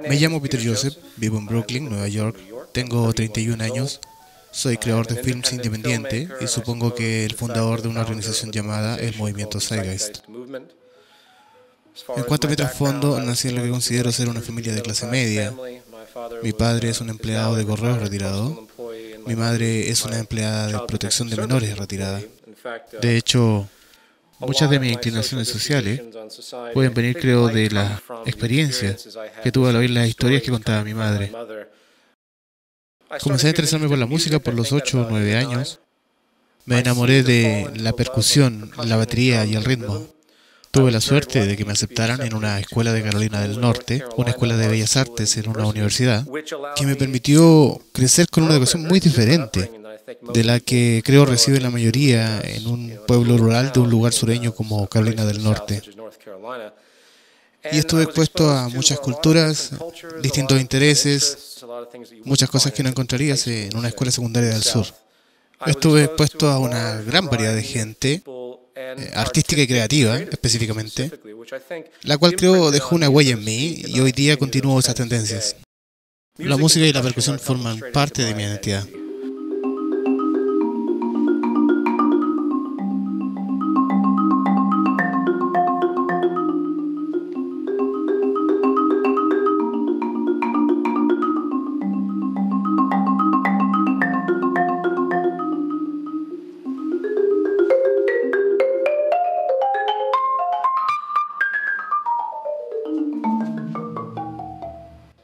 Me llamo Peter Joseph, vivo en Brooklyn, Nueva York, tengo 31 años, soy creador de films independiente y supongo que el fundador de una organización llamada el Movimiento Zeitgeist. En cuanto a mi trasfondo, nací en lo que considero ser una familia de clase media. Mi padre es un empleado de correos retirado, mi madre es una empleada de protección de menores retirada. De hecho, muchas de mis inclinaciones sociales pueden venir, creo, de la experiencia que tuve al oír las historias que contaba mi madre. Comencé a interesarme por la música por los 8 o 9 años. Me enamoré de la percusión, la batería y el ritmo. Tuve la suerte de que me aceptaran en una escuela de Carolina del Norte, una escuela de bellas artes en una universidad, que me permitió crecer con una educación muy diferente de la que creo recibe la mayoría en un pueblo rural de un lugar sureño como Carolina del Norte. Y estuve expuesto a muchas culturas, distintos intereses, muchas cosas que no encontrarías en una escuela secundaria del sur. Estuve expuesto a una gran variedad de gente, artística y creativa específicamente, la cual creo dejó una huella en mí y hoy día continúo esas tendencias. La música y la percusión forman parte de mi identidad.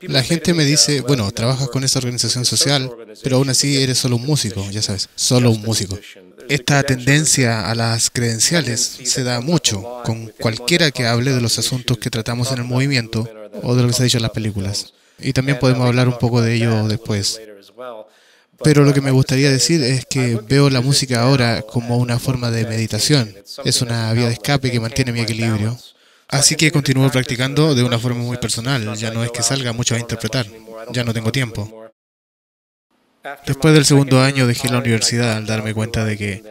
La gente me dice, bueno, trabajas con esa organización social, pero aún así eres solo un músico, ya sabes, solo un músico. Esta tendencia a las credenciales se da mucho con cualquiera que hable de los asuntos que tratamos en el movimiento o de lo que se ha dicho en las películas. Y también podemos hablar un poco de ello después. Pero lo que me gustaría decir es que veo la música ahora como una forma de meditación. Es una vía de escape que mantiene mi equilibrio. Así que continúo practicando de una forma muy personal. Ya no es que salga mucho a interpretar. Ya no tengo tiempo. Después del segundo año dejé la universidad al darme cuenta de que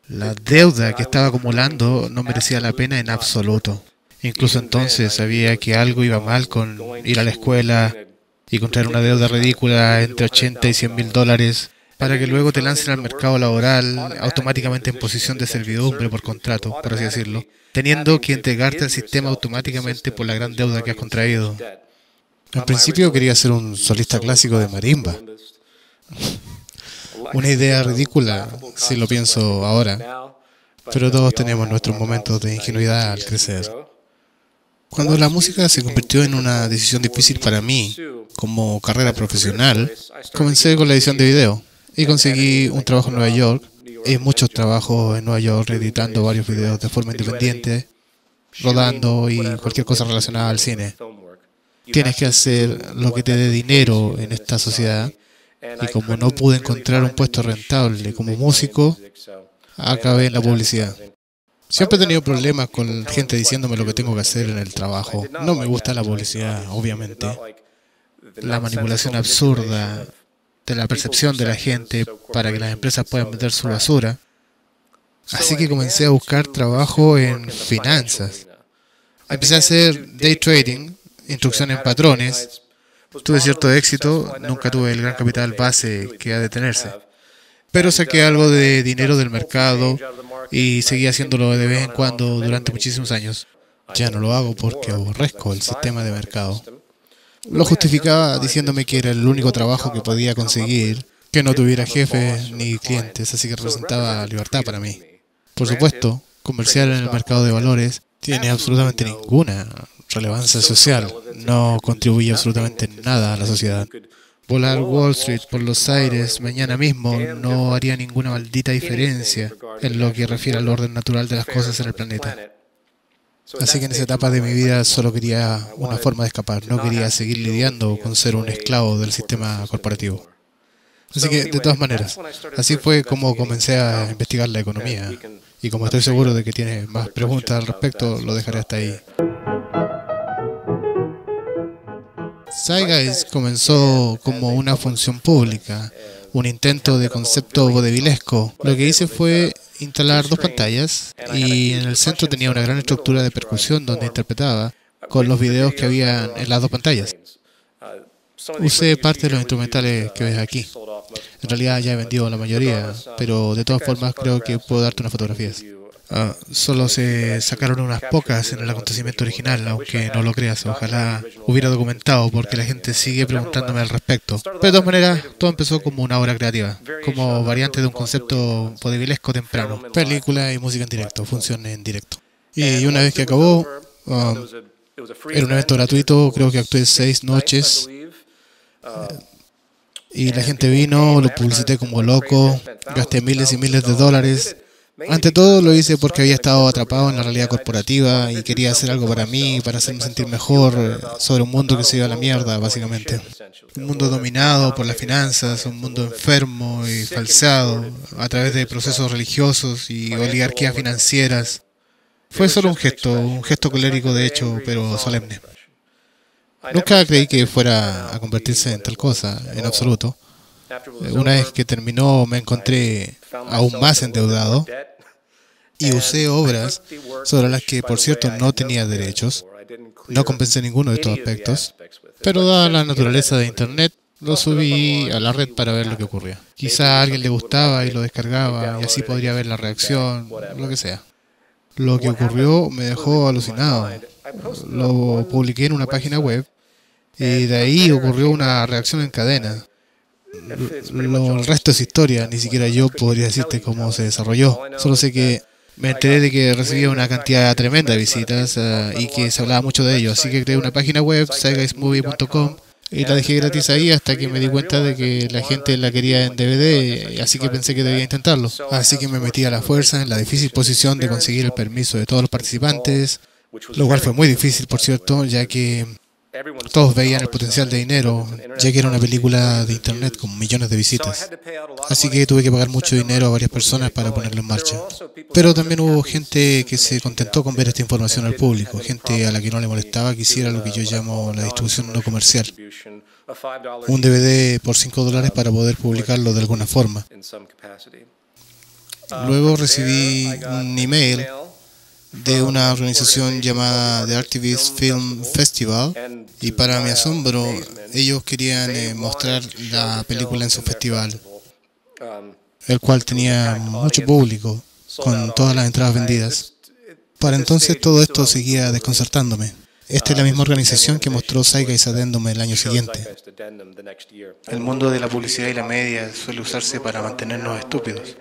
la deuda que estaba acumulando no merecía la pena en absoluto. Incluso entonces sabía que algo iba mal con ir a la escuela y contraer una deuda ridícula entre 80 y 100 mil dólares para que luego te lancen al mercado laboral automáticamente en posición de servidumbre por contrato, por así decirlo, teniendo que entregarte al sistema automáticamente por la gran deuda que has contraído. En principio quería ser un solista clásico de marimba. Una idea ridícula, si lo pienso ahora, pero todos tenemos nuestros momentos de ingenuidad al crecer. Cuando la música se convirtió en una decisión difícil para mí, como carrera profesional, comencé con la edición de video y conseguí un trabajo en Nueva York. Y muchos trabajos en Nueva York editando varios videos de forma independiente, rodando y cualquier cosa relacionada al cine. Tienes que hacer lo que te dé dinero en esta sociedad y como no pude encontrar un puesto rentable como músico, acabé en la publicidad. Siempre he tenido problemas con gente diciéndome lo que tengo que hacer en el trabajo. No me gusta la publicidad, obviamente. La manipulación absurda de la percepción de la gente para que las empresas puedan vender su basura. Así que comencé a buscar trabajo en finanzas. Empecé a hacer day trading, instrucción en patrones. Tuve cierto éxito, nunca tuve el gran capital base que ha de tenerse. Pero saqué algo de dinero del mercado y seguí haciéndolo de vez en cuando durante muchísimos años. Ya no lo hago porque aborrezco el sistema de mercado. Lo justificaba diciéndome que era el único trabajo que podía conseguir, que no tuviera jefes ni clientes, así que representaba libertad para mí. Por supuesto, comerciar en el mercado de valores tiene absolutamente ninguna relevancia social, no contribuye absolutamente nada a la sociedad. Volar Wall Street por los aires mañana mismo no haría ninguna maldita diferencia en lo que refiere al orden natural de las cosas en el planeta. Así que en esa etapa de mi vida solo quería una forma de escapar, no quería seguir lidiando con ser un esclavo del sistema corporativo. Así que, de todas maneras, así fue como comencé a investigar la economía. Y como estoy seguro de que tiene más preguntas al respecto, lo dejaré hasta ahí. Zeitgeist comenzó como una función pública, un intento de concepto vodevilesco. Lo que hice fue instalar dos pantallas y en el centro tenía una gran estructura de percusión donde interpretaba con los videos que había en las dos pantallas. Usé parte de los instrumentales que ves aquí. En realidad ya he vendido la mayoría, pero de todas formas creo que puedo darte unas fotografías. Solo se sacaron unas pocas en el acontecimiento original, aunque no lo creas. Ojalá hubiera documentado, porque la gente sigue preguntándome al respecto. Pero de todas maneras, todo empezó como una obra creativa, como variante de un concepto vodevillesco temprano. Película y música en directo, función en directo. Y una vez que acabó, era un evento gratuito, creo que actué 6 noches. Y la gente vino, lo publicité como loco, gasté miles y miles de dólares. Ante todo lo hice porque había estado atrapado en la realidad corporativa y quería hacer algo para mí, para hacerme sentir mejor sobre un mundo que se iba a la mierda, básicamente. Un mundo dominado por las finanzas, un mundo enfermo y falseado a través de procesos religiosos y oligarquías financieras. Fue solo un gesto colérico de hecho, pero solemne. Nunca creí que fuera a convertirse en tal cosa, en absoluto. Una vez que terminó me encontré aún más endeudado y usé obras sobre las que, por cierto, no tenía derechos. No compensé ninguno de estos aspectos, pero dada la naturaleza de Internet, lo subí a la red para ver lo que ocurría. Quizá a alguien le gustaba y lo descargaba y así podría ver la reacción, lo que sea. Lo que ocurrió me dejó alucinado. Lo publiqué en una página web y de ahí ocurrió una reacción en cadena. El resto es historia, ni siquiera yo podría decirte cómo se desarrolló. Solo sé que me enteré de que recibía una cantidad tremenda de visitas y que se hablaba mucho de ello. Así que creé una página web, zeitgeistmovie.com, y la dejé gratis ahí hasta que me di cuenta de que la gente la quería en DVD, así que pensé que debía intentarlo. Así que me metí a la fuerza en la difícil posición de conseguir el permiso de todos los participantes, lo cual fue muy difícil, por cierto, ya que todos veían el potencial de dinero, ya que era una película de Internet con millones de visitas. Así que tuve que pagar mucho dinero a varias personas para ponerlo en marcha. Pero también hubo gente que se contentó con ver esta información al público, gente a la que no le molestaba que hiciera lo que yo llamo la distribución no comercial. Un DVD por $5 para poder publicarlo de alguna forma. Luego recibí un email de una organización llamada The Artivist Film Festival y para mi asombro ellos querían mostrar la película en su festival, el cual tenía mucho público con todas las entradas vendidas. Para entonces todo esto seguía desconcertándome. Esta es la misma organización que mostró Zeitgeist Addendum el año siguiente. El mundo de la publicidad y la media suele usarse para mantenernos estúpidos,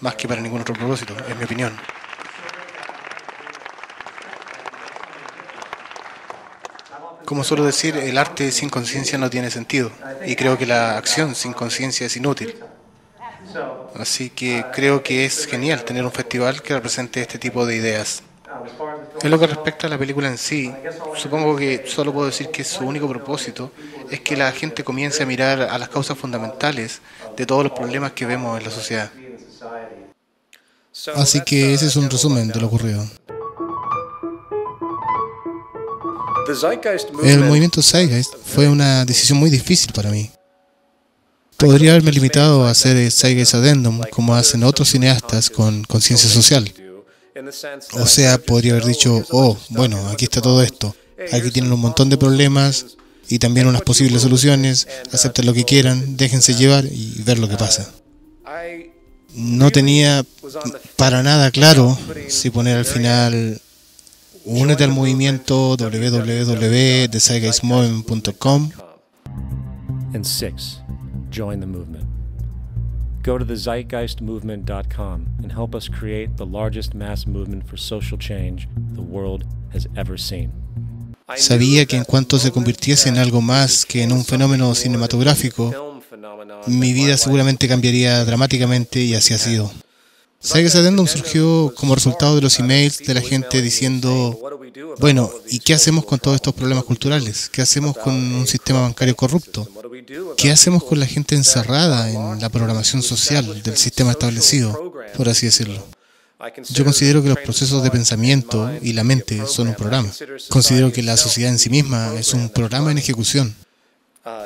más que para ningún otro propósito, en mi opinión. Como suelo decir, el arte sin conciencia no tiene sentido, y creo que la acción sin conciencia es inútil. Así que creo que es genial tener un festival que represente este tipo de ideas. En lo que respecta a la película en sí, supongo que solo puedo decir que su único propósito es que la gente comience a mirar a las causas fundamentales de todos los problemas que vemos en la sociedad. Así que ese es un resumen de lo ocurrido. El movimiento Zeitgeist fue una decisión muy difícil para mí. Podría haberme limitado a hacer Zeitgeist Addendum como hacen otros cineastas con conciencia social. O sea, podría haber dicho, oh, bueno, aquí está todo esto. Aquí tienen un montón de problemas y también unas posibles soluciones. Acepten lo que quieran, déjense llevar y ver lo que pasa. No tenía para nada claro si poner al final únete al movimiento www.thezeitgeistmovement.com. And 6. Join the movement. Go to thezeitgeistmovement.com and help us create the largest mass movement for social change the world has ever seen. Sabía que en cuanto se convirtiese en algo más que en un fenómeno cinematográfico, mi vida seguramente cambiaría dramáticamente y así ha sido. Zeitgeist Addendum surgió como resultado de los emails de la gente diciendo, bueno, ¿y qué hacemos con todos estos problemas culturales? ¿Qué hacemos con un sistema bancario corrupto? ¿Qué hacemos con la gente encerrada en la programación social del sistema establecido, por así decirlo? Yo considero que los procesos de pensamiento y la mente son un programa. Considero que la sociedad en sí misma es un programa en ejecución.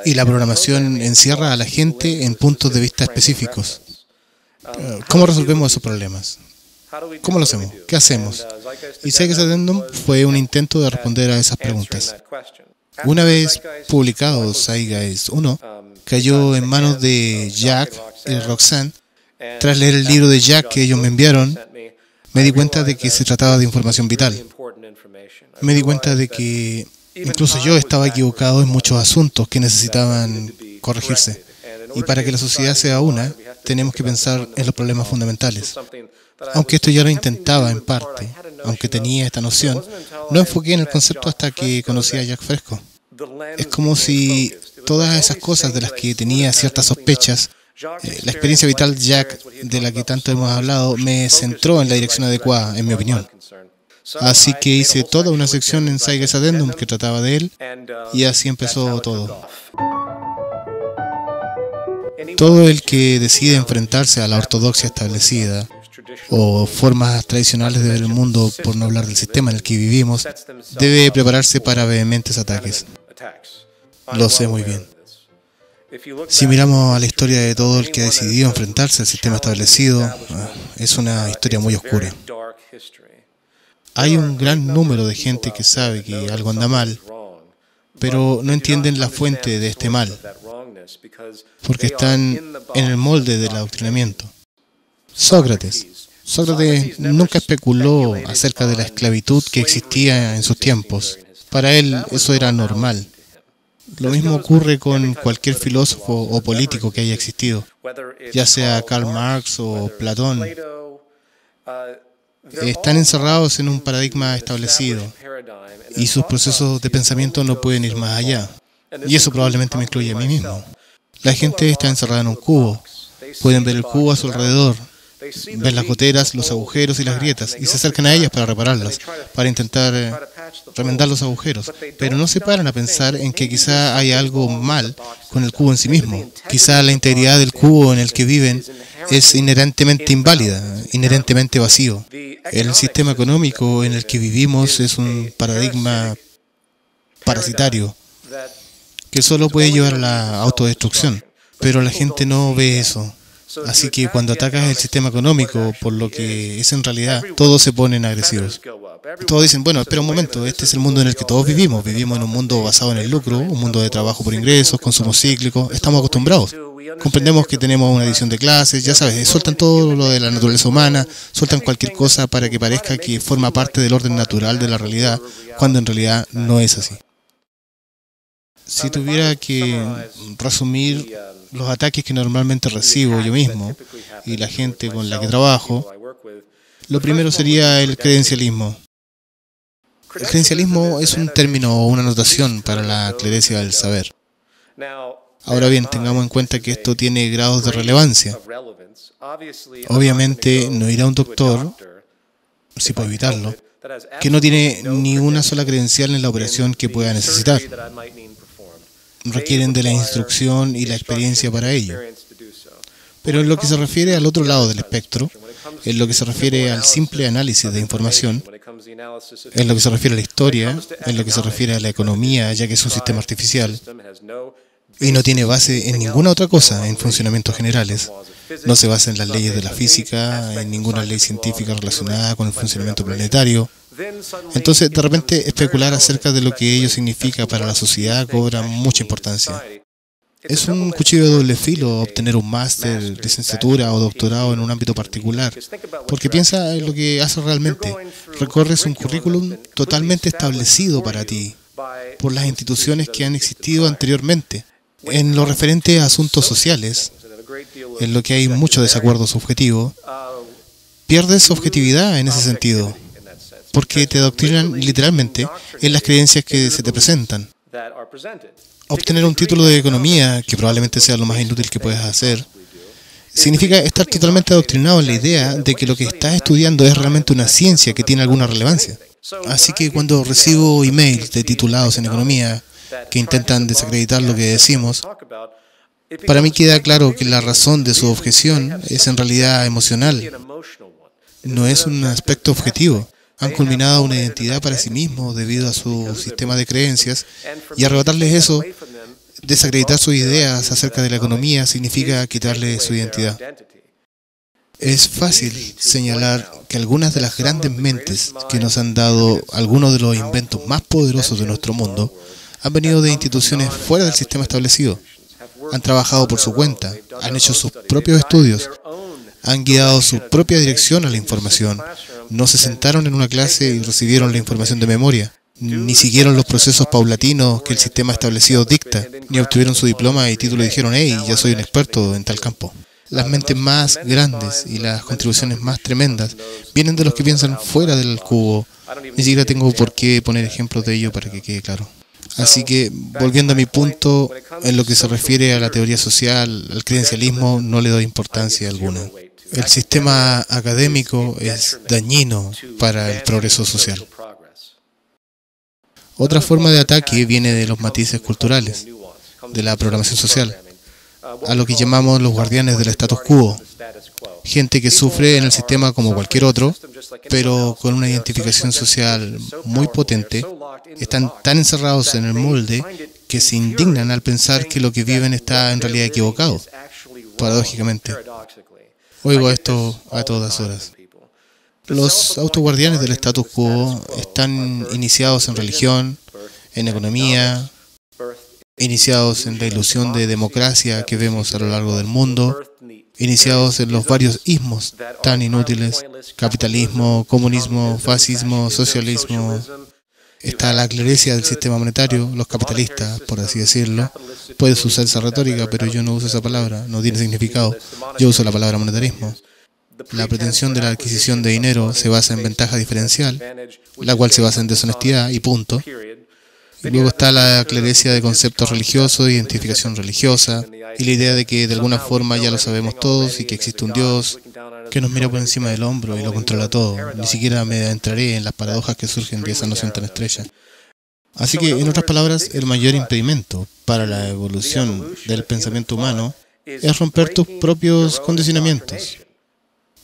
Y la programación encierra a la gente en puntos de vista específicos. ¿Cómo resolvemos esos problemas? ¿Cómo lo hacemos? ¿Qué hacemos? Y Zeitgeist Addendum fue un intento de responder a esas preguntas. Una vez publicado Zeitgeist 1, cayó en manos de Jack y Roxanne. Tras leer el libro de Jack que ellos me enviaron, me di cuenta de que se trataba de información vital. Me di cuenta de que incluso yo estaba equivocado en muchos asuntos que necesitaban corregirse. Y para que la sociedad sea una, tenemos que pensar en los problemas fundamentales. Aunque esto ya lo intentaba en parte, aunque tenía esta noción, no enfoqué en el concepto hasta que conocí a Jack Fresco. Es como si todas esas cosas de las que tenía ciertas sospechas, la experiencia vital de Jack, de la que tanto hemos hablado, me centró en la dirección adecuada, en mi opinión. Así que hice toda una sección en Zeitgeist Addendum que trataba de él, y así empezó todo. Todo el que decide enfrentarse a la ortodoxia establecida, o formas tradicionales de ver el mundo, por no hablar del sistema en el que vivimos, debe prepararse para vehementes ataques. Lo sé muy bien. Si miramos a la historia de todo el que ha decidido enfrentarse al sistema establecido, es una historia muy oscura. Hay un gran número de gente que sabe que algo anda mal, pero no entienden la fuente de este mal, porque están en el molde del adoctrinamiento. Sócrates nunca especuló acerca de la esclavitud que existía en sus tiempos. Para él eso era normal. Lo mismo ocurre con cualquier filósofo o político que haya existido, ya sea Karl Marx o Platón. Están encerrados en un paradigma establecido y sus procesos de pensamiento no pueden ir más allá. Y eso probablemente me incluye a mí mismo. La gente está encerrada en un cubo. Pueden ver el cubo a su alrededor, ver las goteras, los agujeros y las grietas, y se acercan a ellas para repararlas, para intentar remendar los agujeros. Pero no se paran a pensar en que quizá hay algo mal con el cubo en sí mismo. Quizá la integridad del cubo en el que viven es inherentemente inválida, inherentemente vacío. El sistema económico en el que vivimos es un paradigma parasitario que solo puede llevar a la autodestrucción. Pero la gente no ve eso. Así que cuando atacas el sistema económico por lo que es en realidad, todos se ponen agresivos. Todos dicen, bueno, espera un momento, este es el mundo en el que todos vivimos. Vivimos en un mundo basado en el lucro, un mundo de trabajo por ingresos, consumo cíclico. Estamos acostumbrados. Comprendemos que tenemos una división de clases, ya sabes, sueltan todo lo de la naturaleza humana, sueltan cualquier cosa para que parezca que forma parte del orden natural de la realidad, cuando en realidad no es así. Si tuviera que resumir los ataques que normalmente recibo yo mismo y la gente con la que trabajo, lo primero sería el credencialismo. El credencialismo es un término o una notación para la clerecia del saber. Ahora bien, tengamos en cuenta que esto tiene grados de relevancia. Obviamente, no ir a un doctor, si puede evitarlo, que no tiene ni una sola credencial en la operación que pueda necesitar. Requieren de la instrucción y la experiencia para ello. Pero en lo que se refiere al otro lado del espectro, en lo que se refiere al simple análisis de información, en lo que se refiere a la historia, en lo que se refiere a la economía, ya que es un sistema artificial, y no tiene base en ninguna otra cosa en funcionamientos generales, no se basa en las leyes de la física, en ninguna ley científica relacionada con el funcionamiento planetario. Entonces, de repente, especular acerca de lo que ello significa para la sociedad cobra mucha importancia. Es un cuchillo de doble filo obtener un máster, licenciatura o doctorado en un ámbito particular, porque piensa en lo que haces realmente. Recorres un currículum totalmente establecido para ti por las instituciones que han existido anteriormente. En lo referente a asuntos sociales, en lo que hay mucho desacuerdo subjetivo, pierdes objetividad en ese sentido, porque te adoctrinan literalmente en las creencias que se te presentan. Obtener un título de economía, que probablemente sea lo más inútil que puedes hacer, significa estar totalmente adoctrinado en la idea de que lo que estás estudiando es realmente una ciencia que tiene alguna relevancia. Así que cuando recibo emails de titulados en economía que intentan desacreditar lo que decimos, para mí queda claro que la razón de su objeción es en realidad emocional. No es un aspecto objetivo. Han culminado una identidad para sí mismos debido a su sistema de creencias, y arrebatarles eso, desacreditar sus ideas acerca de la economía, significa quitarles su identidad. Es fácil señalar que algunas de las grandes mentes que nos han dado algunos de los inventos más poderosos de nuestro mundo han venido de instituciones fuera del sistema establecido. Han trabajado por su cuenta, han hecho sus propios estudios, han guiado su propia dirección a la información. No se sentaron en una clase y recibieron la información de memoria, ni siguieron los procesos paulatinos que el sistema establecido dicta, ni obtuvieron su diploma y título y dijeron, hey, ya soy un experto en tal campo. Las mentes más grandes y las contribuciones más tremendas vienen de los que piensan fuera del cubo. Ni siquiera tengo por qué poner ejemplos de ello para que quede claro. Así que, volviendo a mi punto, en lo que se refiere a la teoría social, al credencialismo, no le doy importancia alguna. El sistema académico es dañino para el progreso social. Otra forma de ataque viene de los matices culturales, de la programación social, a lo que llamamos los guardianes del status quo. Gente que sufre en el sistema como cualquier otro, pero con una identificación social muy potente, están tan encerrados en el molde que se indignan al pensar que lo que viven está en realidad equivocado, paradójicamente. Oigo esto a todas horas. Los autoguardianes del status quo están iniciados en religión, en economía, iniciados en la ilusión de democracia que vemos a lo largo del mundo, iniciados en los varios ismos tan inútiles: capitalismo, comunismo, fascismo, socialismo. Está la clerecía del sistema monetario, los capitalistas, por así decirlo. Puedes usar esa retórica, pero yo no uso esa palabra, no tiene significado. Yo uso la palabra monetarismo. La pretensión de la adquisición de dinero se basa en ventaja diferencial, la cual se basa en deshonestidad y punto. Y luego está la clerecía de conceptos religiosos, identificación religiosa, y la idea de que de alguna forma ya lo sabemos todos y que existe un Dios que nos mira por encima del hombro y lo controla todo. Ni siquiera me adentraré en las paradojas que surgen de esa noción tan estrecha. Así que, en otras palabras, el mayor impedimento para la evolución del pensamiento humano es romper tus propios condicionamientos.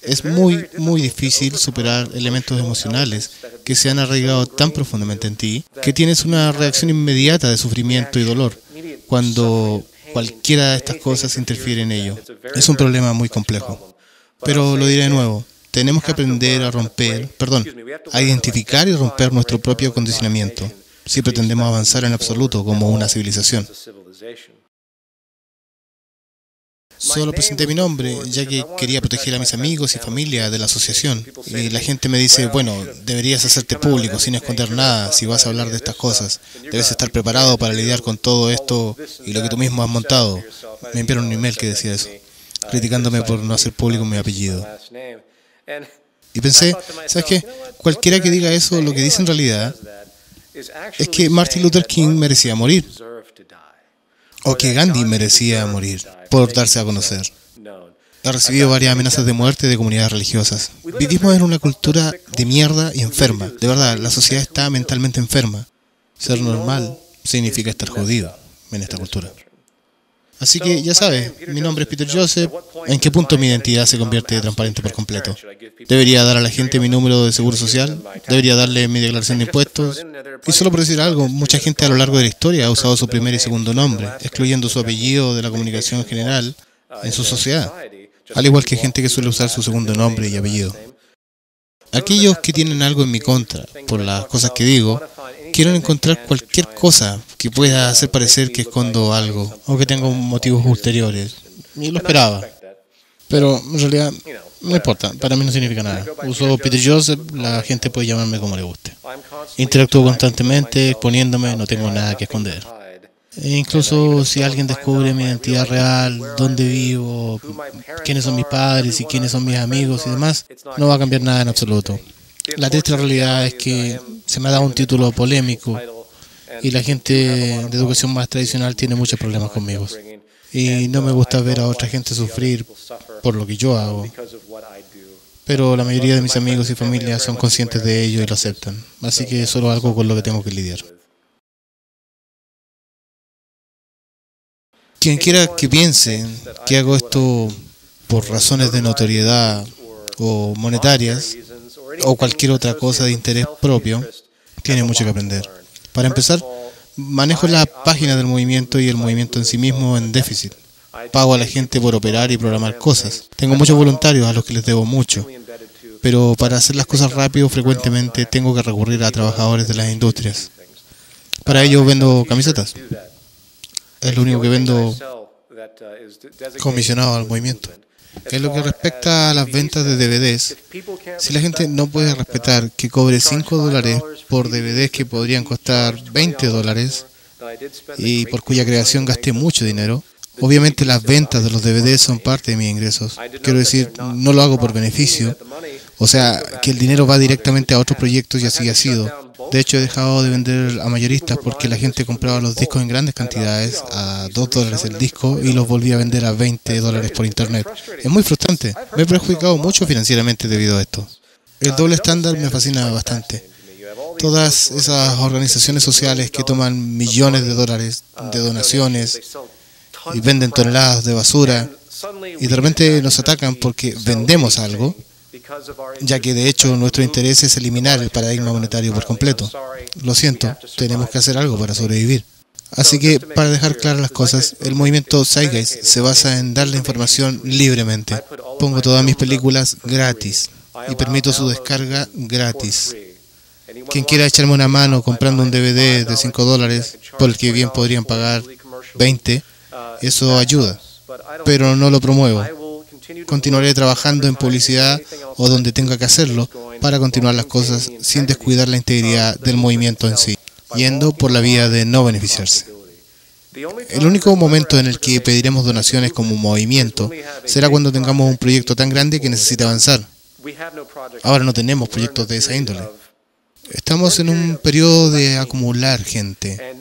Es muy, muy difícil superar elementos emocionales que se han arraigado tan profundamente en ti que tienes una reacción inmediata de sufrimiento y dolor cuando cualquiera de estas cosas interfiere en ello. Es un problema muy complejo. Pero lo diré de nuevo, tenemos que aprender a identificar y romper nuestro propio condicionamiento si pretendemos avanzar en absoluto como una civilización. Solo presenté mi nombre, ya que quería proteger a mis amigos y familia de la asociación. Y la gente me dice, bueno, deberías hacerte público sin esconder nada si vas a hablar de estas cosas. Debes estar preparado para lidiar con todo esto y lo que tú mismo has montado. Me enviaron un email que decía eso, criticándome por no hacer público mi apellido. Y pensé, ¿sabes qué? Cualquiera que diga eso, lo que dice en realidad es que Martin Luther King merecía morir, o que Gandhi merecía morir por darse a conocer. He recibido varias amenazas de muerte de comunidades religiosas. Vivimos en una cultura de mierda y enferma. De verdad, la sociedad está mentalmente enferma. Ser normal significa estar jodido en esta cultura. Así que, ya sabes, mi nombre es Peter Joseph. ¿En qué punto mi identidad se convierte transparente por completo? ¿Debería dar a la gente mi número de seguro social? ¿Debería darle mi declaración de impuestos? Y solo por decir algo, mucha gente a lo largo de la historia ha usado su primer y segundo nombre, excluyendo su apellido de la comunicación en general en su sociedad, al igual que gente que suele usar su segundo nombre y apellido. Aquellos que tienen algo en mi contra por las cosas que digo, quieren encontrar cualquier cosa que pueda hacer parecer que escondo algo o que tengo motivos ulteriores. Y lo esperaba. Pero en realidad no importa, para mí no significa nada. Uso Peter Joseph, la gente puede llamarme como le guste. Interactúo constantemente, exponiéndome, no tengo nada que esconder. E incluso si alguien descubre mi identidad real, dónde vivo, quiénes son mis padres y quiénes son mis amigos y demás, no va a cambiar nada en absoluto. La triste realidad es que se me ha dado un título polémico y la gente de educación más tradicional tiene muchos problemas conmigo. Y no me gusta ver a otra gente sufrir por lo que yo hago. Pero la mayoría de mis amigos y familia son conscientes de ello y lo aceptan. Así que es solo algo con lo que tengo que lidiar. Quien quiera que piense que hago esto por razones de notoriedad o monetarias o cualquier otra cosa de interés propio, tiene mucho que aprender. Para empezar, manejo la página del movimiento y el movimiento en sí mismo en déficit. Pago a la gente por operar y programar cosas. Tengo muchos voluntarios a los que les debo mucho. Pero para hacer las cosas rápido, frecuentemente tengo que recurrir a trabajadores de las industrias. Para ello vendo camisetas. Es lo único que vendo comisionado al movimiento. En lo que respecta a las ventas de DVDs, si la gente no puede respetar que cobre $5 por DVDs que podrían costar $20 y por cuya creación gasté mucho dinero, obviamente las ventas de los DVDs son parte de mis ingresos. Quiero decir, no lo hago por beneficio. O sea, que el dinero va directamente a otros proyectos y así ha sido. De hecho, he dejado de vender a mayoristas porque la gente compraba los discos en grandes cantidades a $2 el disco y los volvía a vender a $20 por internet. Es muy frustrante. Me he perjudicado mucho financieramente debido a esto. El doble estándar me fascina bastante. Todas esas organizaciones sociales que toman millones de dólares de donaciones y venden toneladas de basura y de repente nos atacan porque vendemos algo, ya que de hecho nuestro interés es eliminar el paradigma monetario por completo. Lo siento, tenemos que hacer algo para sobrevivir. Así que, para dejar claras las cosas, el movimiento Zeitgeist se basa en dar la información libremente. Pongo todas mis películas gratis y permito su descarga gratis. Quien quiera echarme una mano comprando un DVD de $5, por el que bien podrían pagar 20, eso ayuda, pero no lo promuevo. Continuaré trabajando en publicidad o donde tenga que hacerlo para continuar las cosas sin descuidar la integridad del movimiento en sí, yendo por la vía de no beneficiarse. El único momento en el que pediremos donaciones como movimiento será cuando tengamos un proyecto tan grande que necesite avanzar. Ahora no tenemos proyectos de esa índole. Estamos en un periodo de acumular gente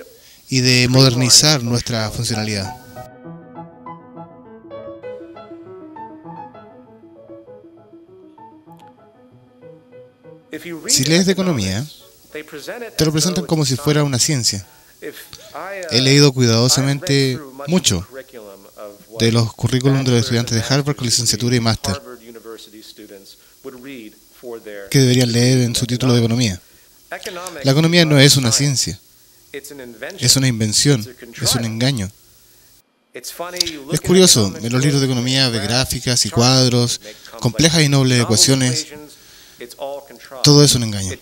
y de modernizar nuestra funcionalidad. Si lees de economía, te lo presentan como si fuera una ciencia. He leído cuidadosamente mucho de los currículums de los estudiantes de Harvard con licenciatura y máster que deberían leer en su título de economía. La economía no es una ciencia, es una invención, es un engaño. Es curioso, en los libros de economía ve gráficas y cuadros, complejas y nobles ecuaciones. Todo es un engaño.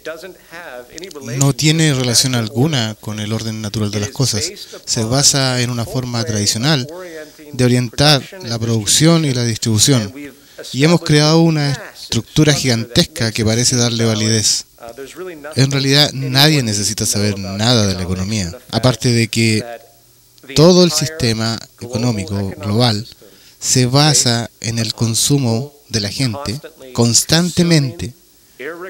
No tiene relación alguna con el orden natural de las cosas. Se basa en una forma tradicional de orientar la producción y la distribución. Y hemos creado una estructura gigantesca que parece darle validez. En realidad, nadie necesita saber nada de la economía, aparte de que todo el sistema económico global se basa en el consumo de la gente constantemente,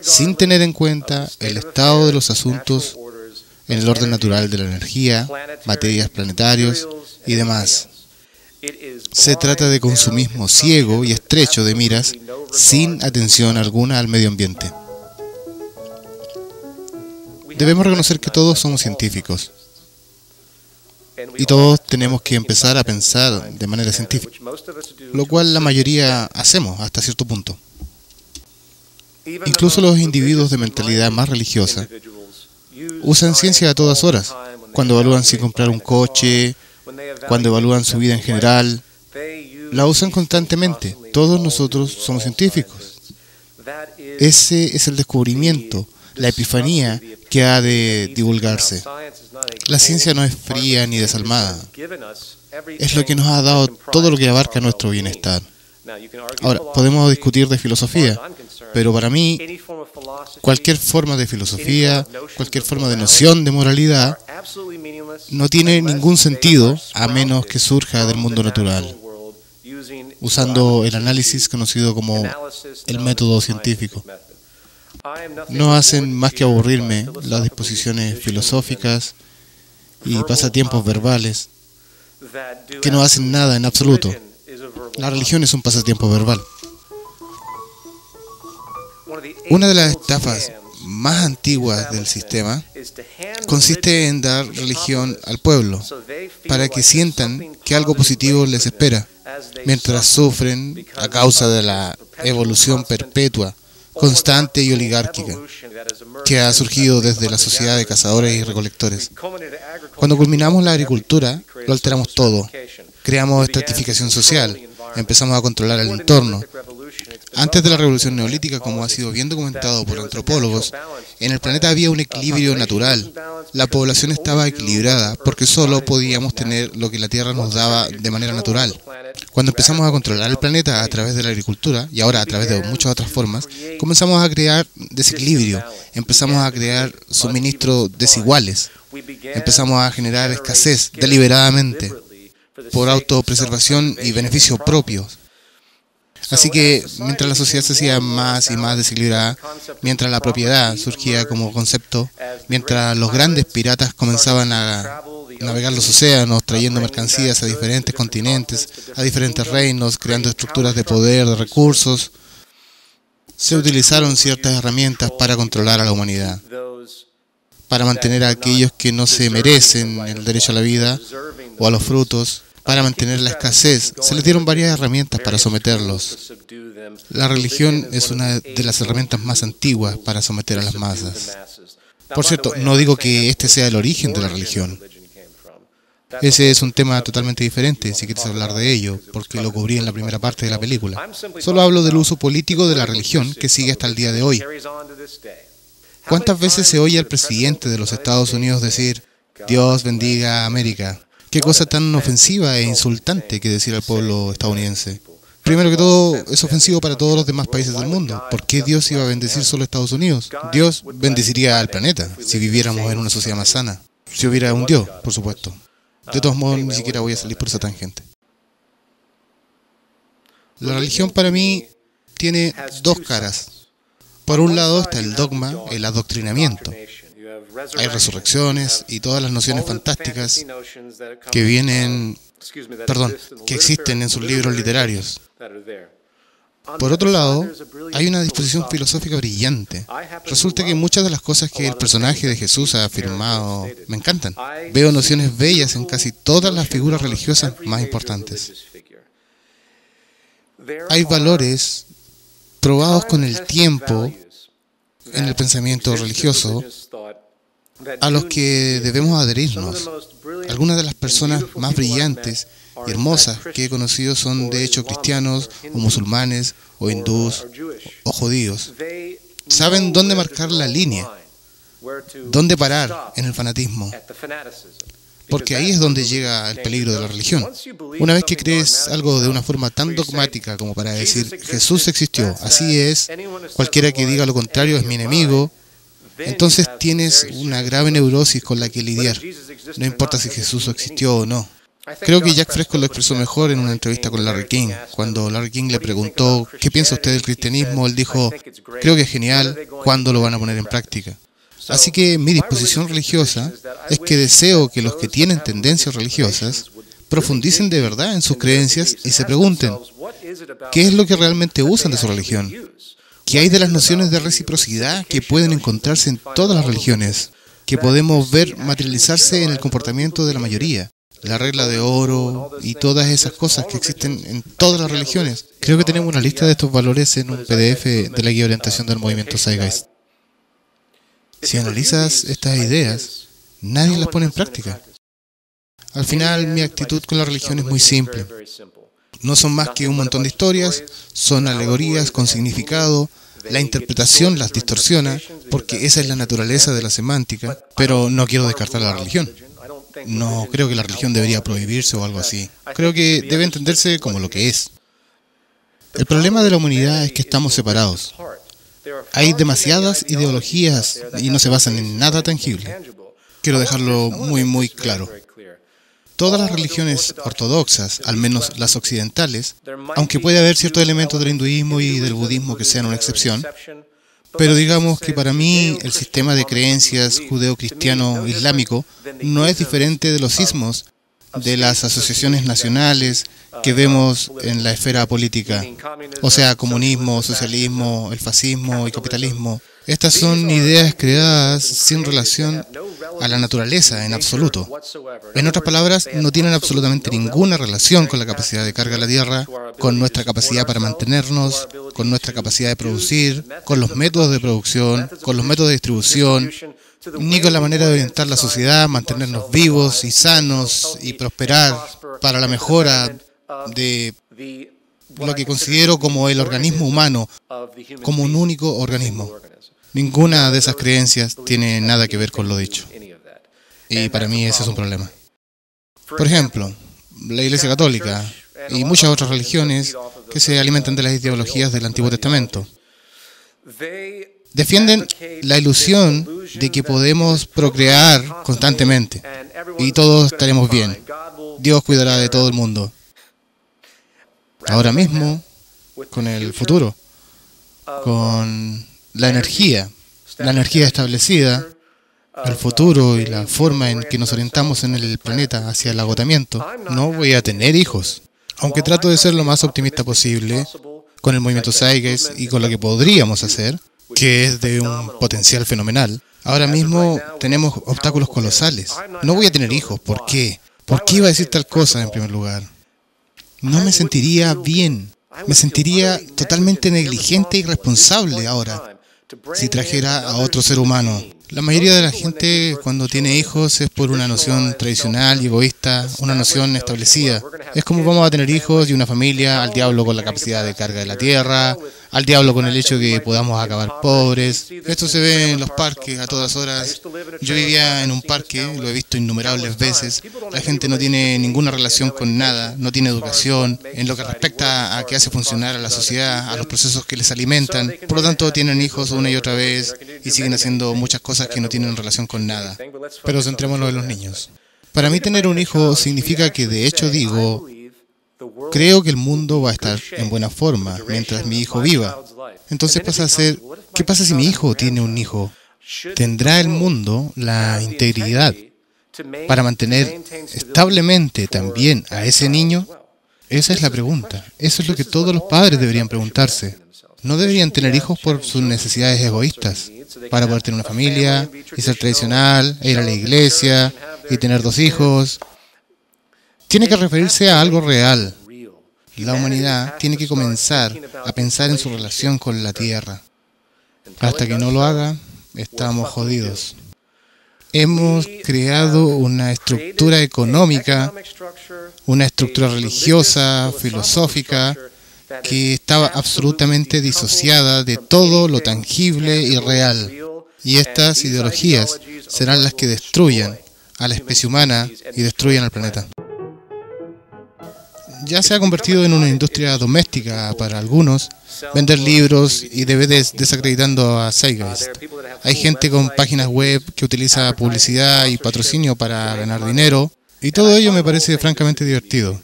sin tener en cuenta el estado de los asuntos en el orden natural de la energía, materias planetarios y demás. Se trata de consumismo ciego y estrecho de miras, sin atención alguna al medio ambiente. Debemos reconocer que todos somos científicos y todos tenemos que empezar a pensar de manera científica, lo cual la mayoría hacemos hasta cierto punto. Incluso los individuos de mentalidad más religiosa usan ciencia a todas horas, cuando evalúan si comprar un coche, cuando evalúan su vida en general, la usan constantemente. Todos nosotros somos científicos. Ese es el descubrimiento, la epifanía que ha de divulgarse. La ciencia no es fría ni desalmada. Es lo que nos ha dado todo lo que abarca nuestro bienestar. Ahora, podemos discutir de filosofía, pero para mí, cualquier forma de filosofía, cualquier forma de noción de moralidad, no tiene ningún sentido a menos que surja del mundo natural, usando el análisis conocido como el método científico. No hacen más que aburrirme las disposiciones filosóficas y pasatiempos verbales, que no hacen nada en absoluto. La religión es un pasatiempo verbal. Una de las estafas más antiguas del sistema consiste en dar religión al pueblo, para que sientan que algo positivo les espera, mientras sufren a causa de la evolución perpetua, constante y oligárquica, que ha surgido desde la sociedad de cazadores y recolectores. Cuando culminamos la agricultura, lo alteramos todo. Creamos estratificación social, empezamos a controlar el entorno. Antes de la revolución neolítica, como ha sido bien documentado por antropólogos, en el planeta había un equilibrio natural. La población estaba equilibrada porque solo podíamos tener lo que la Tierra nos daba de manera natural. Cuando empezamos a controlar el planeta a través de la agricultura, y ahora a través de muchas otras formas, comenzamos a crear desequilibrio, empezamos a crear suministros desiguales, empezamos a generar escasez deliberadamente, por autopreservación y beneficio propio. Así que mientras la sociedad se hacía más y más desequilibrada, mientras la propiedad surgía como concepto, mientras los grandes piratas comenzaban a navegar los océanos, trayendo mercancías a diferentes continentes, a diferentes reinos, creando estructuras de poder, de recursos, se utilizaron ciertas herramientas para controlar a la humanidad, para mantener a aquellos que no se merecen el derecho a la vida o a los frutos, para mantener la escasez. Se les dieron varias herramientas para someterlos. La religión es una de las herramientas más antiguas para someter a las masas. Por cierto, no digo que este sea el origen de la religión. Ese es un tema totalmente diferente, si quieres hablar de ello, porque lo cubrí en la primera parte de la película. Solo hablo del uso político de la religión que sigue hasta el día de hoy. ¿Cuántas veces se oye al presidente de los Estados Unidos decir, Dios bendiga a América? Qué cosa tan ofensiva e insultante que decir al pueblo estadounidense. Primero que todo, es ofensivo para todos los demás países del mundo. ¿Por qué Dios iba a bendecir solo a Estados Unidos? Dios bendeciría al planeta si viviéramos en una sociedad más sana. Si hubiera un Dios, por supuesto. De todos modos, ni siquiera voy a salir por esa tangente. La religión para mí tiene dos caras. Por un lado está el dogma, el adoctrinamiento. Hay resurrecciones y todas las nociones fantásticas que existen en sus libros literarios. Por otro lado, hay una disposición filosófica brillante. Resulta que muchas de las cosas que el personaje de Jesús ha afirmado me encantan. Veo nociones bellas en casi todas las figuras religiosas más importantes. Hay valores probados con el tiempo en el pensamiento religioso a los que debemos adherirnos. Algunas de las personas más brillantes y hermosas que he conocido son de hecho cristianos, o musulmanes, o hindús, o judíos. Saben dónde marcar la línea, dónde parar en el fanatismo, porque ahí es donde llega el peligro de la religión. Una vez que crees algo de una forma tan dogmática como para decir, Jesús existió, así es, cualquiera que diga lo contrario es mi enemigo, entonces tienes una grave neurosis con la que lidiar. No importa si Jesús existió o no. Creo que Jack Fresco lo expresó mejor en una entrevista con Larry King. Cuando Larry King le preguntó, ¿qué piensa usted del cristianismo? Él dijo, creo que es genial, ¿cuándo lo van a poner en práctica? Así que mi disposición religiosa es que deseo que los que tienen tendencias religiosas profundicen de verdad en sus creencias y se pregunten, ¿qué es lo que realmente usan de su religión? ¿Qué hay de las nociones de reciprocidad que pueden encontrarse en todas las religiones, que podemos ver materializarse en el comportamiento de la mayoría? La regla de oro y todas esas cosas que existen en todas las religiones. Creo que tenemos una lista de estos valores en un PDF de la guía de orientación del movimiento Zeitgeist. Si analizas estas ideas, nadie las pone en práctica. Al final, mi actitud con la religión es muy simple. No son más que un montón de historias, son alegorías con significado, la interpretación las distorsiona, porque esa es la naturaleza de la semántica, pero no quiero descartar la religión. No creo que la religión debería prohibirse o algo así. Creo que debe entenderse como lo que es. El problema de la humanidad es que estamos separados. Hay demasiadas ideologías y no se basan en nada tangible. Quiero dejarlo muy claro. Todas las religiones ortodoxas, al menos las occidentales, aunque puede haber ciertos elementos del hinduismo y del budismo que sean una excepción, pero digamos que para mí el sistema de creencias judeo-cristiano-islámico no es diferente de los sismos, de las asociaciones nacionales, que vemos en la esfera política, o sea, comunismo, socialismo, el fascismo y capitalismo. Estas son ideas creadas sin relación a la naturaleza en absoluto. En otras palabras, no tienen absolutamente ninguna relación con la capacidad de carga de la Tierra, con nuestra capacidad para mantenernos, con nuestra capacidad de producir, con los métodos de producción, con los métodos de distribución, ni con la manera de orientar la sociedad, mantenernos vivos y sanos y prosperar para la mejora de lo que considero como el organismo humano, como un único organismo. Ninguna de esas creencias tiene nada que ver con lo dicho. Y para mí ese es un problema. Por ejemplo, la Iglesia Católica y muchas otras religiones que se alimentan de las ideologías del Antiguo Testamento defienden la ilusión de que podemos procrear constantemente y todos estaremos bien. Dios cuidará de todo el mundo. Ahora mismo, con el futuro, con la energía establecida, el futuro y la forma en que nos orientamos en el planeta hacia el agotamiento, no voy a tener hijos. Aunque trato de ser lo más optimista posible con el movimiento Zeitgeist y con lo que podríamos hacer, que es de un potencial fenomenal, ahora mismo tenemos obstáculos colosales. No voy a tener hijos. ¿Por qué? ¿Por qué iba a decir tal cosa en primer lugar? No me sentiría bien. Me sentiría totalmente negligente y irresponsable ahora si trajera a otro ser humano. La mayoría de la gente cuando tiene hijos es por una noción tradicional y egoísta, una noción establecida. Es como vamos a tener hijos y una familia, al diablo con la capacidad de carga de la tierra, al diablo con el hecho de que podamos acabar pobres. Esto se ve en los parques a todas horas. Yo vivía en un parque, lo he visto innumerables veces. La gente no tiene ninguna relación con nada, no tiene educación en lo que respecta a qué hace funcionar a la sociedad, a los procesos que les alimentan. Por lo tanto, tienen hijos una y otra vez y siguen haciendo muchas cosas que no tienen relación con nada. Pero centrémonos en los niños. Para mí tener un hijo significa que de hecho digo, creo que el mundo va a estar en buena forma mientras mi hijo viva. Entonces pasa a ser, ¿qué pasa si mi hijo tiene un hijo? ¿Tendrá el mundo la integridad para mantener establemente también a ese niño? Esa es la pregunta. Eso es lo que todos los padres deberían preguntarse. No deberían tener hijos por sus necesidades egoístas, para poder tener una familia y ser tradicional, e ir a la iglesia y tener 2 hijos. Tiene que referirse a algo real. La humanidad tiene que comenzar a pensar en su relación con la Tierra. Hasta que no lo haga, estamos jodidos. Hemos creado una estructura económica, una estructura religiosa, filosófica, que estaba absolutamente disociada de todo lo tangible y real. Y estas ideologías serán las que destruyan a la especie humana y destruyan al planeta. Ya se ha convertido en una industria doméstica para algunos, vender libros y DVDs desacreditando a Zeitgeist. Hay gente con páginas web que utiliza publicidad y patrocinio para ganar dinero, y todo ello me parece francamente divertido.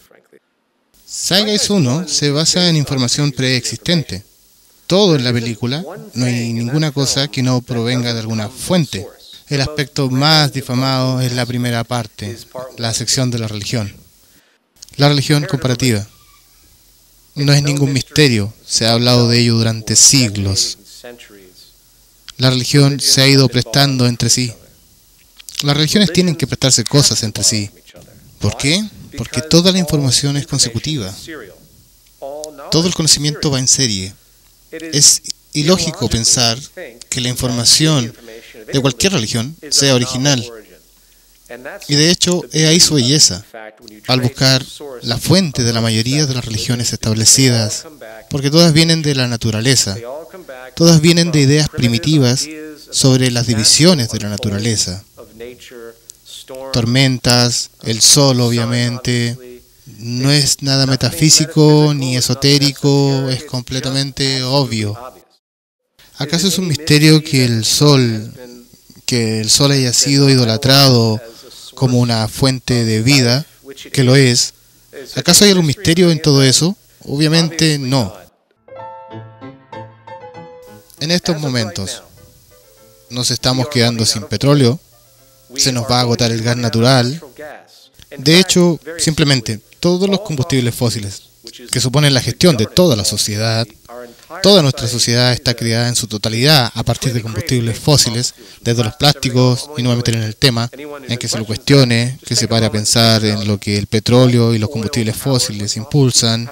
Zeitgeist 1 se basa en información preexistente. Todo en la película, no hay ninguna cosa que no provenga de alguna fuente. El aspecto más difamado es la primera parte, la sección de la religión. La religión comparativa. No es ningún misterio, se ha hablado de ello durante siglos. La religión se ha ido prestando entre sí. Las religiones tienen que prestarse cosas entre sí. ¿Por qué? Porque toda la información es consecutiva. Todo el conocimiento va en serie. Es ilógico pensar que la información de cualquier religión sea original. Y de hecho, he ahí su belleza, al buscar la fuente de la mayoría de las religiones establecidas, porque todas vienen de la naturaleza, todas vienen de ideas primitivas sobre las divisiones de la naturaleza. Tormentas, el sol obviamente, no es nada metafísico ni esotérico, es completamente obvio. ¿Acaso es un misterio que el sol haya sido idolatrado como una fuente de vida, que lo es? ¿Acaso hay algún misterio en todo eso? Obviamente no. En estos momentos nos estamos quedando sin petróleo, se nos va a agotar el gas natural, De hecho, simplemente todos los combustibles fósiles, que suponen la gestión de toda la sociedad, toda nuestra sociedad está creada en su totalidad a partir de combustibles fósiles, desde los plásticos, y no me voy a meter en el tema, en que se lo cuestione, que se pare a pensar en lo que el petróleo y los combustibles fósiles impulsan,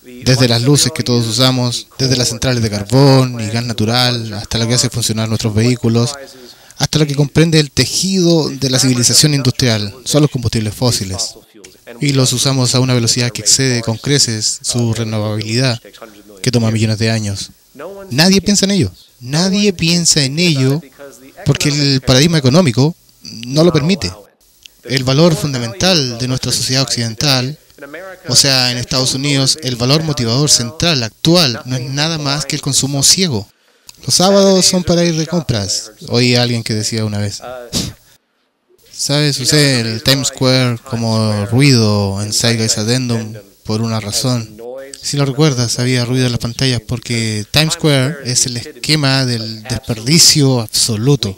desde las luces que todos usamos, desde las centrales de carbón y gas natural, hasta lo que hace funcionar nuestros vehículos, hasta lo que comprende el tejido de la civilización industrial, son los combustibles fósiles. Y los usamos a una velocidad que excede con creces su renovabilidad, que toma millones de años. Nadie piensa en ello. Nadie piensa en ello porque el paradigma económico no lo permite. El valor fundamental de nuestra sociedad occidental, o sea, en Estados Unidos, el valor motivador central actual no es nada más que el consumo ciego. Los sábados son para ir de compras. Oí a alguien que decía una vez. ¿Sabes? Usé el Times Square como ruido en Zeitgeist Addendum por una razón. Si lo recuerdas, había ruido en las pantallas porque Times Square es el esquema del desperdicio absoluto,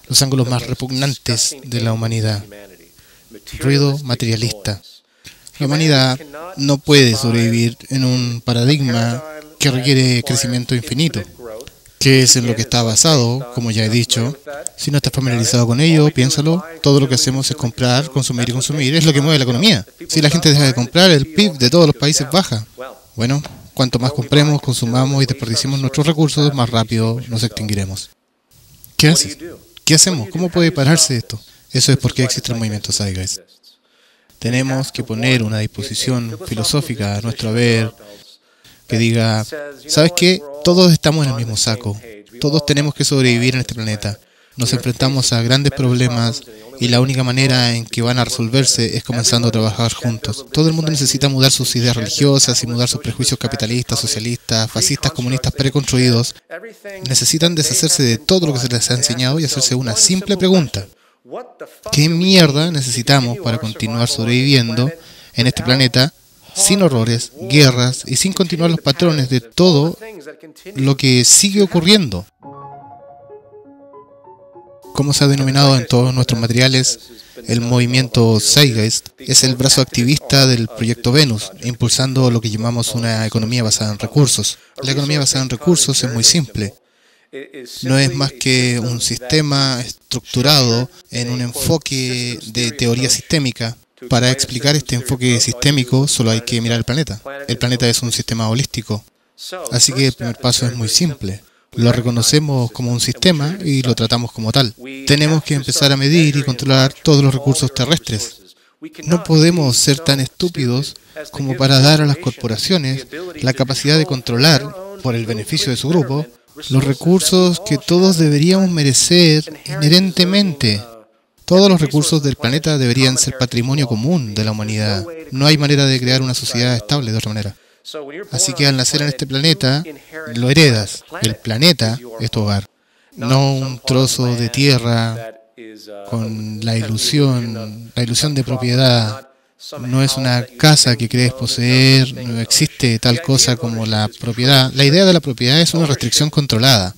los ángulos más repugnantes de la humanidad. Ruido materialista. La humanidad no puede sobrevivir en un paradigma que requiere crecimiento infinito, que es en lo que está basado, como ya he dicho. Si no estás familiarizado con ello, piénsalo. Todo lo que hacemos es comprar, consumir y consumir. Es lo que mueve la economía. Si la gente deja de comprar, el PIB de todos los países baja. Bueno, cuanto más compremos, consumamos y desperdiciemos nuestros recursos, más rápido nos extinguiremos. ¿Qué haces? ¿Qué hacemos? ¿Cómo puede pararse esto? Eso es porque existe el movimiento Zeitgeist. Tenemos que poner una disposición filosófica a nuestro haber que diga, ¿sabes qué? Todos estamos en el mismo saco. Todos tenemos que sobrevivir en este planeta. Nos enfrentamos a grandes problemas y la única manera en que van a resolverse es comenzando a trabajar juntos. Todo el mundo necesita mudar sus ideas religiosas y mudar sus prejuicios capitalistas, socialistas, fascistas, comunistas preconstruidos. Necesitan deshacerse de todo lo que se les ha enseñado y hacerse una simple pregunta. ¿Qué mierda necesitamos para continuar sobreviviendo en este planeta sin horrores, guerras y sin continuar los patrones de todo lo que sigue ocurriendo? Como se ha denominado en todos nuestros materiales, el movimiento Zeitgeist es el brazo activista del proyecto Venus, impulsando lo que llamamos una economía basada en recursos. La economía basada en recursos es muy simple. No es más que un sistema estructurado en un enfoque de teoría sistémica. Para explicar este enfoque sistémico solo hay que mirar el planeta. El planeta es un sistema holístico. Así que el primer paso es muy simple. Lo reconocemos como un sistema y lo tratamos como tal. Tenemos que empezar a medir y controlar todos los recursos terrestres. No podemos ser tan estúpidos como para dar a las corporaciones la capacidad de controlar, por el beneficio de su grupo, los recursos que todos deberíamos merecer inherentemente. Todos los recursos del planeta deberían ser patrimonio común de la humanidad. No hay manera de crear una sociedad estable de otra manera. Así que al nacer en este planeta, lo heredas. El planeta es tu hogar. No un trozo de tierra con la ilusión de propiedad. No es una casa que crees poseer, no existe tal cosa como la propiedad. La idea de la propiedad es una restricción controlada.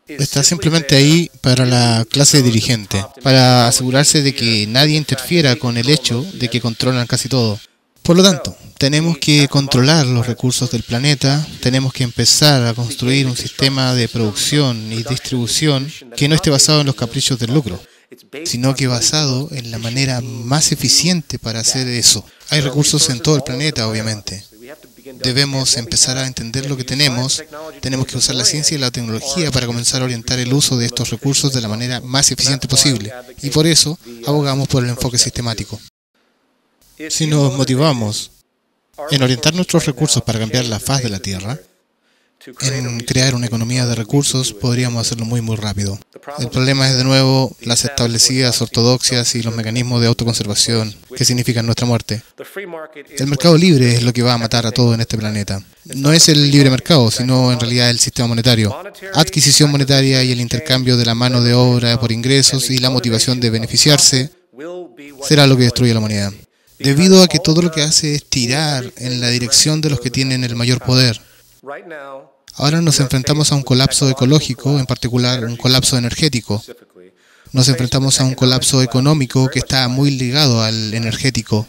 Está simplemente ahí para la clase dirigente, para asegurarse de que nadie interfiera con el hecho de que controlan casi todo. Por lo tanto, tenemos que controlar los recursos del planeta, tenemos que empezar a construir un sistema de producción y distribución que no esté basado en los caprichos del lucro, sino que basado en la manera más eficiente para hacer eso. Hay recursos en todo el planeta, obviamente. Debemos empezar a entender lo que tenemos que usar la ciencia y la tecnología para comenzar a orientar el uso de estos recursos de la manera más eficiente posible, y por eso abogamos por el enfoque sistemático. Si nos motivamos en orientar nuestros recursos para cambiar la faz de la Tierra, en crear una economía de recursos, podríamos hacerlo muy rápido. El problema es, de nuevo, las establecidas ortodoxias y los mecanismos de autoconservación que significan nuestra muerte. El mercado libre es lo que va a matar a todo en este planeta. No es el libre mercado, sino en realidad el sistema monetario. Adquisición monetaria y el intercambio de la mano de obra por ingresos y la motivación de beneficiarse será lo que destruye a la humanidad. Debido a que todo lo que hace es tirar en la dirección de los que tienen el mayor poder. Ahora nos enfrentamos a un colapso ecológico, en particular un colapso energético. Nos enfrentamos a un colapso económico que está muy ligado al energético.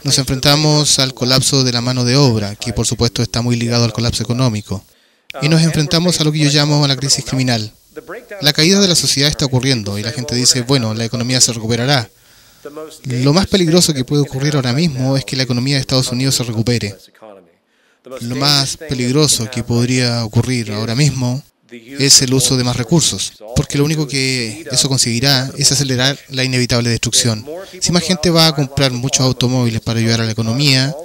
Nos enfrentamos al colapso de la mano de obra, que por supuesto está muy ligado al colapso económico. Y nos enfrentamos a lo que yo llamo la crisis criminal. La caída de la sociedad está ocurriendo y la gente dice, bueno, la economía se recuperará. Lo más peligroso que puede ocurrir ahora mismo es que la economía de Estados Unidos se recupere. Lo más peligroso que podría ocurrir ahora mismo es el uso de más recursos, porque lo único que eso conseguirá es acelerar la inevitable destrucción. Si más gente va a comprar muchos automóviles para ayudar a la economía,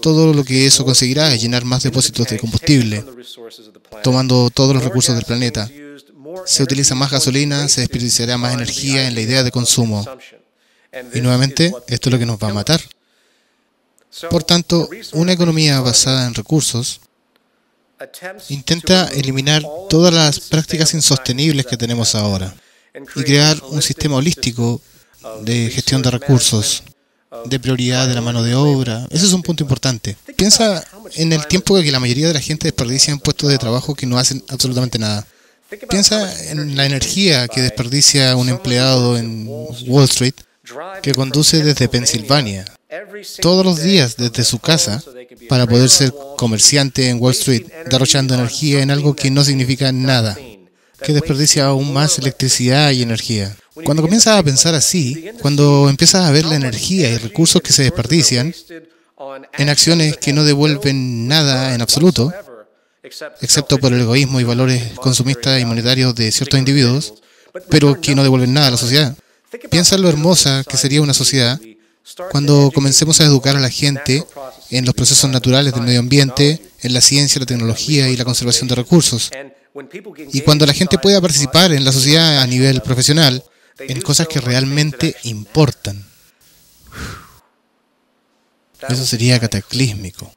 todo lo que eso conseguirá es llenar más depósitos de combustible, tomando todos los recursos del planeta. Se utiliza más gasolina, se desperdiciará más energía en la idea de consumo. Y nuevamente, esto es lo que nos va a matar. Por tanto, una economía basada en recursos intenta eliminar todas las prácticas insostenibles que tenemos ahora y crear un sistema holístico de gestión de recursos, de prioridad de la mano de obra. Ese es un punto importante. Piensa en el tiempo que la mayoría de la gente desperdicia en puestos de trabajo que no hacen absolutamente nada. Piensa en la energía que desperdicia un empleado en Wall Street que conduce desde Pensilvania todos los días desde su casa para poder ser comerciante en Wall Street, derrochando energía en algo que no significa nada, que desperdicia aún más electricidad y energía. Cuando comienzas a pensar así, cuando empiezas a ver la energía y recursos que se desperdician en acciones que no devuelven nada en absoluto, excepto por el egoísmo y valores consumistas y monetarios de ciertos individuos, pero que no devuelven nada a la sociedad. Piensa en lo hermosa que sería una sociedad cuando comencemos a educar a la gente en los procesos naturales del medio ambiente, en la ciencia, la tecnología y la conservación de recursos. Y cuando la gente pueda participar en la sociedad a nivel profesional, en cosas que realmente importan. Eso sería cataclísmico.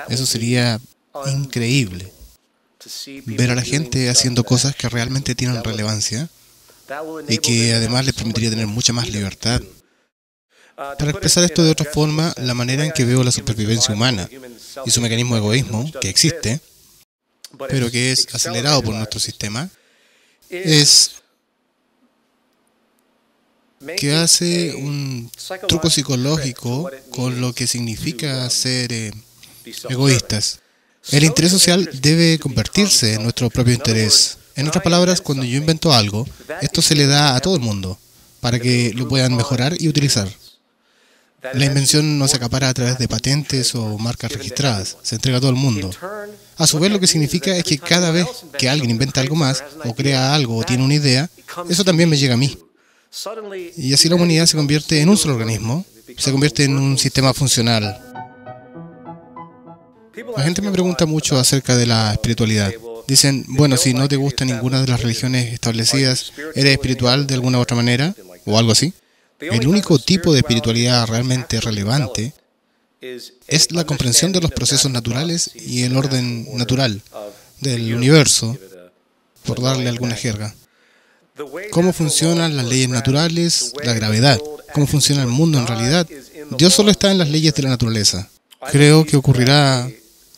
Eso sería increíble. Ver a la gente haciendo cosas que realmente tienen relevancia y que además les permitiría tener mucha más libertad. Para expresar esto de otra forma, la manera en que veo la supervivencia humana y su mecanismo de egoísmo, que existe, pero que es acelerado por nuestro sistema, es que hace un truco psicológico con lo que significa ser egoístas. El interés social debe convertirse en nuestro propio interés. En otras palabras, cuando yo invento algo, esto se le da a todo el mundo para que lo puedan mejorar y utilizar. La invención no se acapara a través de patentes o marcas registradas, se entrega a todo el mundo. A su vez, lo que significa es que cada vez que alguien inventa algo más, o crea algo, o tiene una idea, eso también me llega a mí. Y así la humanidad se convierte en un solo organismo, se convierte en un sistema funcional. La gente me pregunta mucho acerca de la espiritualidad. Dicen, bueno, si no te gusta ninguna de las religiones establecidas, ¿eres espiritual de alguna u otra manera? ¿O algo así? El único tipo de espiritualidad realmente relevante es la comprensión de los procesos naturales y el orden natural del universo, por darle alguna jerga. Cómo funcionan las leyes naturales, la gravedad, cómo funciona el mundo en realidad. Dios solo está en las leyes de la naturaleza. Creo que ocurrirá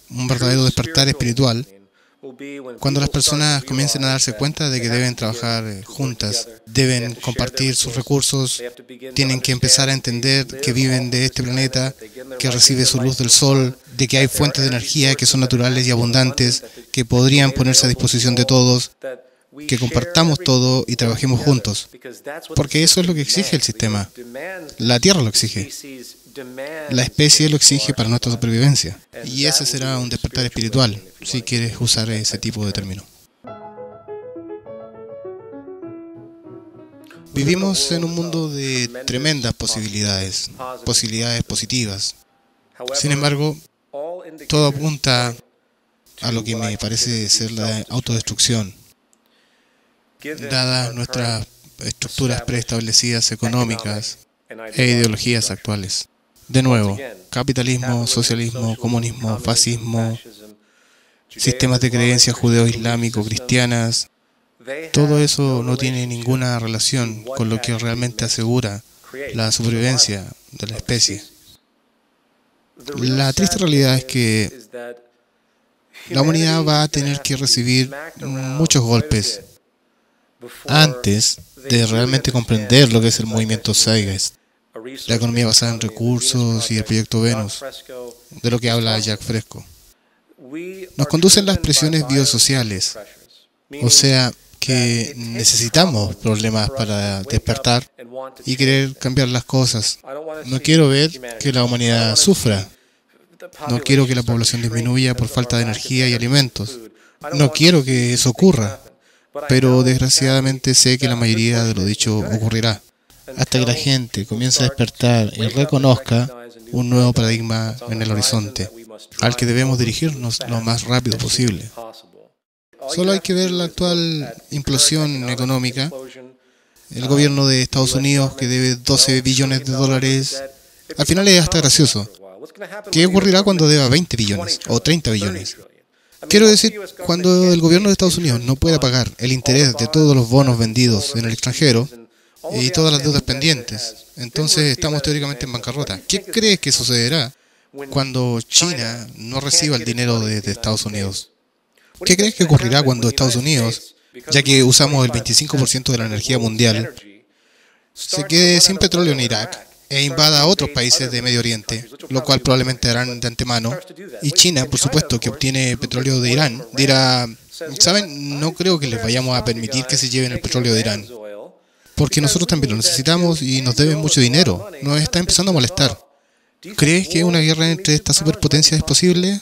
un verdadero despertar espiritual cuando las personas comiencen a darse cuenta de que deben trabajar juntas, deben compartir sus recursos, tienen que empezar a entender que viven de este planeta, que recibe su luz del sol, de que hay fuentes de energía que son naturales y abundantes, que podrían ponerse a disposición de todos, que compartamos todo y trabajemos juntos, porque eso es lo que exige el sistema. La Tierra lo exige. La especie lo exige para nuestra supervivencia. Y ese será un despertar espiritual, si quieres usar ese tipo de término. Vivimos en un mundo de tremendas posibilidades, posibilidades positivas. Sin embargo, todo apunta a lo que me parece ser la autodestrucción. Dadas nuestras estructuras preestablecidas económicas e ideologías actuales. De nuevo, capitalismo, socialismo, comunismo, fascismo, sistemas de creencias judeo-islámico-cristianas, todo eso no tiene ninguna relación con lo que realmente asegura la supervivencia de la especie. La triste realidad es que la humanidad va a tener que recibir muchos golpes antes de realmente comprender lo que es el movimiento Zeitgeist, la economía basada en recursos y el proyecto Venus, de lo que habla Jacques Fresco. Nos conducen las presiones biosociales, o sea, que necesitamos problemas para despertar y querer cambiar las cosas. No quiero ver que la humanidad sufra. No quiero que la población disminuya por falta de energía y alimentos. No quiero que eso ocurra, pero desgraciadamente sé que la mayoría de lo dicho ocurrirá, hasta que la gente comience a despertar y reconozca un nuevo paradigma en el horizonte, al que debemos dirigirnos lo más rápido posible. Solo hay que ver la actual implosión económica. El gobierno de Estados Unidos, que debe 12 billones de dólares, al final es hasta gracioso. ¿Qué ocurrirá cuando deba 20 billones o 30 billones? Quiero decir, cuando el gobierno de Estados Unidos no pueda pagar el interés de todos los bonos vendidos en el extranjero y todas las deudas pendientes, entonces estamos teóricamente en bancarrota. ¿Qué crees que sucederá cuando China no reciba el dinero de Estados Unidos? ¿Qué crees que ocurrirá cuando Estados Unidos, ya que usamos el 25% de la energía mundial, se quede sin petróleo en Irak e invada a otros países de Medio Oriente, lo cual probablemente harán de antemano, y China, por supuesto, que obtiene petróleo de Irán, dirá, ¿saben? No creo que les vayamos a permitir que se lleven el petróleo de Irán, porque nosotros también lo necesitamos y nos deben mucho dinero. Nos está empezando a molestar. ¿Crees que una guerra entre estas superpotencias es posible?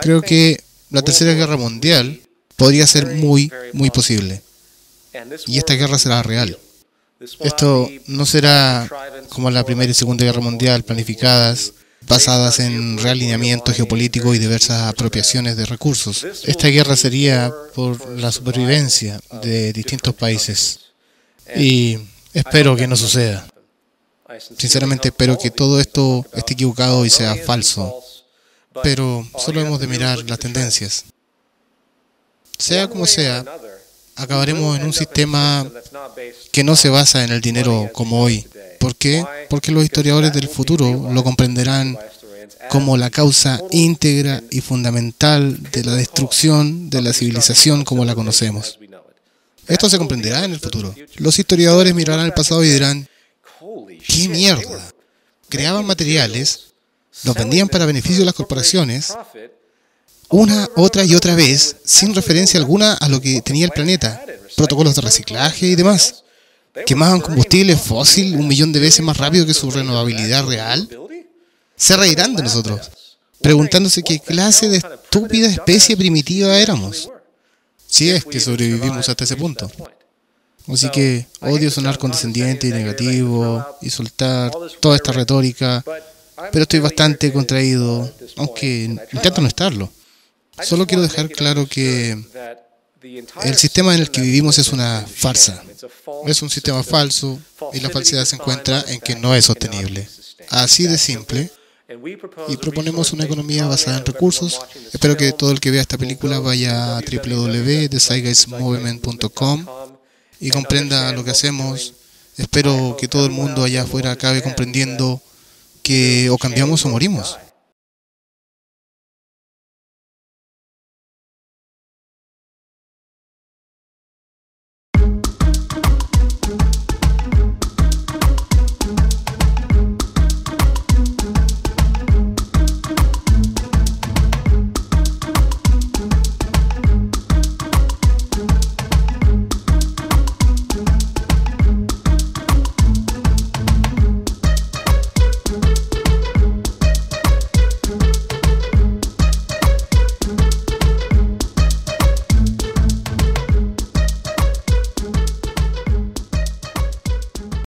Creo que la Tercera Guerra Mundial podría ser muy posible. Y esta guerra será real. Esto no será como la Primera y Segunda Guerra Mundial, planificadas, basadas en realineamiento geopolítico y diversas apropiaciones de recursos. Esta guerra sería por la supervivencia de distintos países. Y espero que no suceda. Sinceramente espero que todo esto esté equivocado y sea falso. Pero solo hemos de mirar las tendencias. Sea como sea, acabaremos en un sistema que no se basa en el dinero como hoy. ¿Por qué? Porque los historiadores del futuro lo comprenderán como la causa íntegra y fundamental de la destrucción de la civilización como la conocemos. Esto se comprenderá en el futuro. Los historiadores mirarán el pasado y dirán, ¿qué mierda? Creaban materiales, los vendían para beneficio de las corporaciones, una, otra y otra vez, sin referencia alguna a lo que tenía el planeta, protocolos de reciclaje y demás. Quemaban combustible fósil 1 millón de veces más rápido que su renovabilidad real. Se reirán de nosotros, preguntándose qué clase de estúpida especie primitiva éramos, si es que sobrevivimos hasta ese punto. Así que odio sonar condescendiente y negativo y soltar toda esta retórica, pero estoy bastante contraído, aunque intento no estarlo. Solo quiero dejar claro que el sistema en el que vivimos es una farsa. Es un sistema falso y la falsedad se encuentra en que no es sostenible. Así de simple. Y proponemos una economía basada en recursos. Espero que todo el que vea esta película vaya a www.thezeitgeistmovement.com y comprenda lo que hacemos. Espero que todo el mundo allá afuera acabe comprendiendo que o cambiamos o morimos.